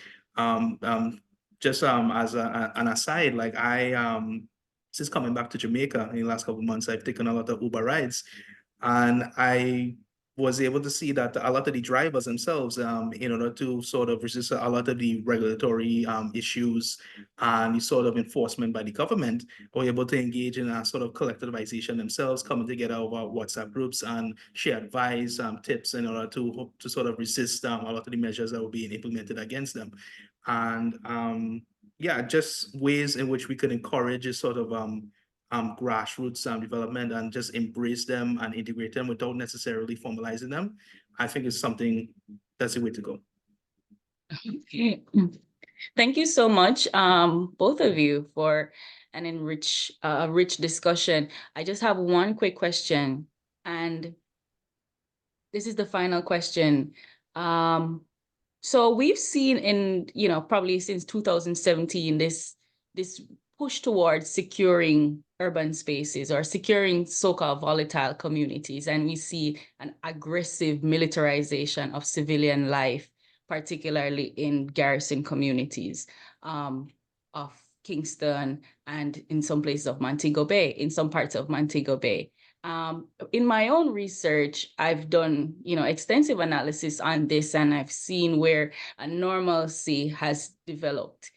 Just as an aside, like since coming back to Jamaica in the last couple of months, I've taken a lot of Uber rides, and I was able to see that a lot of the drivers themselves, in order to sort of resist a lot of the regulatory issues and the sort of enforcement by the government, were able to engage in a sort of collectivization themselves, coming together over WhatsApp groups and share advice, tips in order to sort of resist a lot of the measures that were being implemented against them. And yeah, just ways in which we could encourage a sort of grassroots development and just embrace them and integrate them without necessarily formalizing them, I think is something that's the way to go. Okay. Thank you so much, both of you, for an rich discussion. I just have one quick question, and this is the final question. So we've seen in, probably since 2017, this push towards securing urban spaces or securing so-called volatile communities. And we see an aggressive militarization of civilian life, particularly in garrison communities of Kingston and in some places of Montego Bay, in some parts of Montego Bay. In my own research, I've done, extensive analysis on this, and I've seen where a normalcy has developed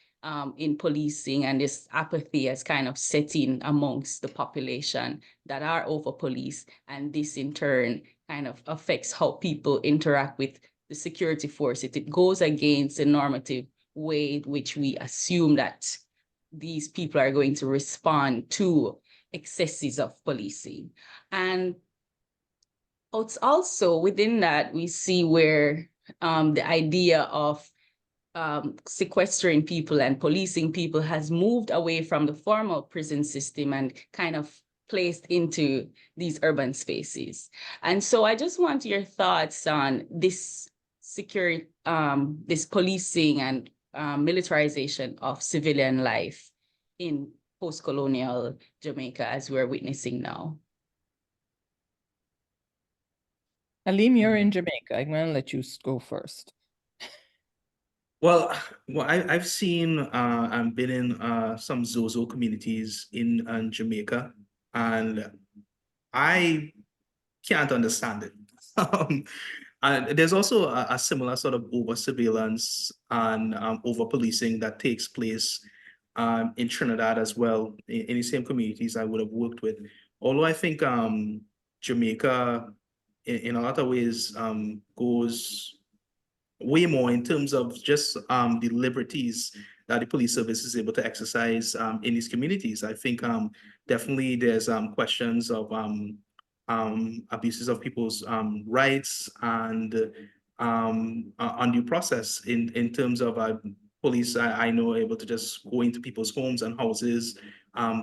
in policing, and this apathy has kind of set in amongst the population that are over-policed, and this in turn kind of affects how people interact with the security force. It goes against the normative way in which we assume that these people are going to respond to excesses of policing. And it's also within that we see where the idea of sequestering people and policing people has moved away from the formal prison system and kind of placed into these urban spaces. And so I just want your thoughts on this security, this policing and militarization of civilian life in post-colonial Jamaica as we're witnessing now. Aleem, you're in Jamaica. I'm going to let you go first. Well, I've seen and been in some Zozo communities in Jamaica, and I can't understand it. And there's also a similar sort of over surveillance and over policing that takes place in Trinidad as well, in the same communities I would have worked with. Although I think Jamaica, in a lot of ways, goes way more in terms of just the liberties that the police service is able to exercise in these communities. I think definitely there's questions of abuses of people's rights and undue process in terms of police, I know, able to just go into people's homes and houses,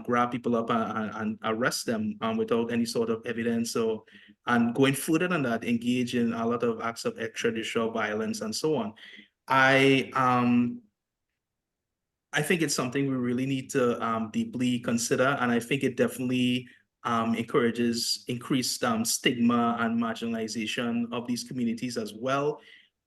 grab people up and arrest them without any sort of evidence. So, and going further than that, engage in a lot of acts of extrajudicial violence and so on. I think it's something we really need to deeply consider, and I think it definitely encourages increased stigma and marginalization of these communities as well.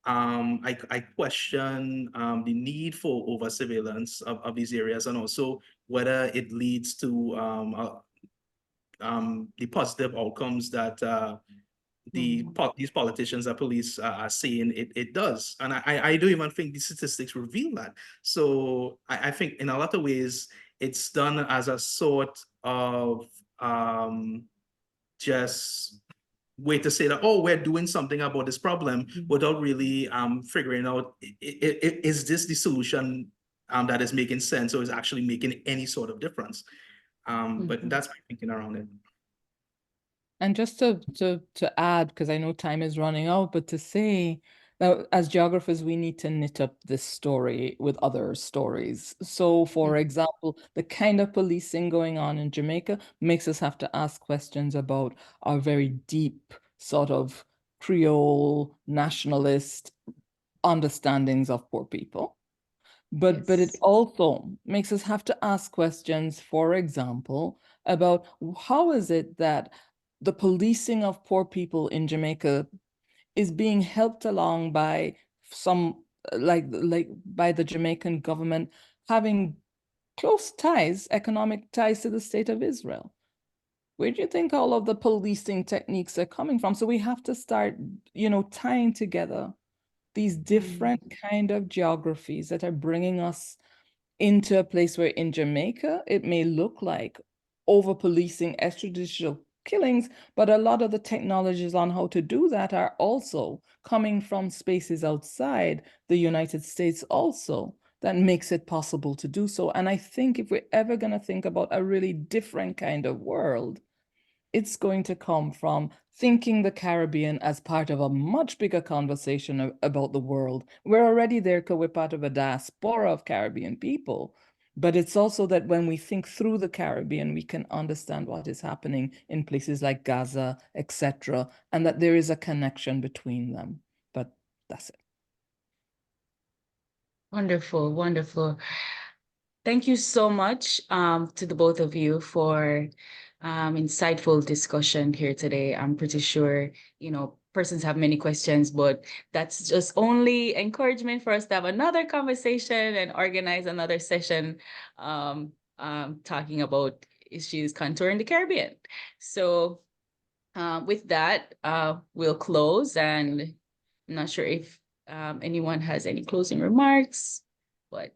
I question the need for over surveillance of these areas, and also whether it leads to the positive outcomes that these politicians and police are saying it does. And I don't even think the statistics reveal that. So I think in a lot of ways, it's done as a sort of just way to say that, oh, we're doing something about this problem without really figuring out, is this the solution that is making sense or is actually making any sort of difference? But that's my thinking around it. And just to add, because I know time is running out, but to say that as geographers, we need to knit up this story with other stories. So, for example, the kind of policing going on in Jamaica makes us have to ask questions about our very deep sort of Creole nationalist understandings of poor people. But it also makes us have to ask questions, for example, about how is it that the policing of poor people in Jamaica is being helped along by some, like by the Jamaican government having close ties, economic ties to the state of Israel. Where do you think all of the policing techniques are coming from? So we have to start, tying together these different kind of geographies that are bringing us into a place where in Jamaica, it may look like over-policing extrajudicial killings, but a lot of the technologies on how to do that are also coming from spaces outside the United States also that makes it possible to do so. And I think if we're ever going to think about a really different kind of world, it's going to come from thinking the Caribbean as part of a much bigger conversation about the world. We're already there because we're part of a diaspora of Caribbean people. But it's also that when we think through the Caribbean, we can understand what is happening in places like Gaza, etc., and that there is a connection between them. But that's it. Wonderful, wonderful. thank you so much to the both of you for insightful discussion here today. I'm pretty sure, persons have many questions, but that's just only encouragement for us to have another conversation and organize another session talking about issues contouring the Caribbean. So with that, we'll close, and I'm not sure if anyone has any closing remarks, but